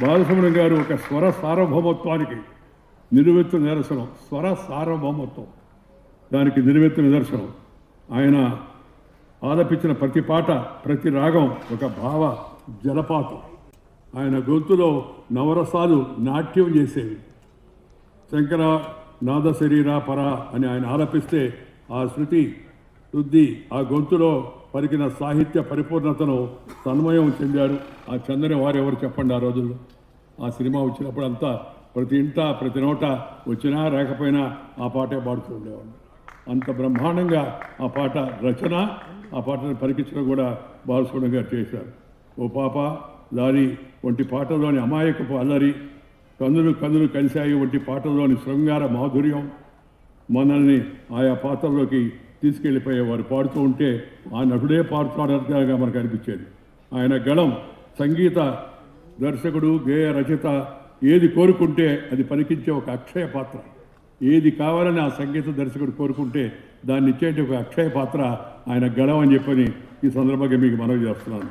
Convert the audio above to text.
బాలసుబ్రహ్మణ్యం గారు ఒక స్వర సార్వభౌమత్వానికి నిలువెత్తు నిదర్శనం. స్వర సార్వభౌమత్వం దానికి నిలువెత్తు నిదర్శనం. ఆయన ఆలపించిన ప్రతి పాట, ప్రతి రాగం ఒక భావ జలపాతం. ఆయన గొంతులో నవరసాలు నాట్యం చేసేవి. శంకర నాద శరీర పర అని ఆయన ఆలపిస్తే ఆ శృతి శుద్ధి, ఆ గొంతులో పలికిన సాహిత్య పరిపూర్ణతను తన్మయం చెందారు. ఆ చందని వారెవరు చెప్పండి? ఆ రోజుల్లో ఆ సినిమా వచ్చినప్పుడు అంతా ప్రతి ఇంట ప్రతి నోట వచ్చినా రాకపోయినా ఆ పాటే పాడుతూ ఉండేవాడు. అంత బ్రహ్మాండంగా ఆ పాట రచన, ఆ పాటను పలికించడం కూడా బాలసుబ్రహ్మణ్యం గారు చేశారు. ఓ పాప లారీ వంటి పాటలోని అమాయకపు అల్లరి, కందులు కందులు కలిశాయి వంటి పాటలోని శృంగార మాధుర్యం మనల్ని ఆయా పాత్రలోకి తీసుకెళ్ళిపోయేవారు. పాడుతూ ఉంటే ఆ నటుడే పాడుతున్నట్టుగా మనకు అనిపించేది. ఆయన గళం సంగీత దర్శకుడు, గేయ రచయిత ఏది కోరుకుంటే అది పలికించే ఒక అక్షయ పాత్ర. ఏది కావాలని ఆ సంగీత దర్శకుడు కోరుకుంటే దాన్ని ఇచ్చేటి ఒక అక్షయ పాత్ర ఆయన గళం అని చెప్పని ఈ సందర్భంగా మీకు మనవి చేస్తున్నాను.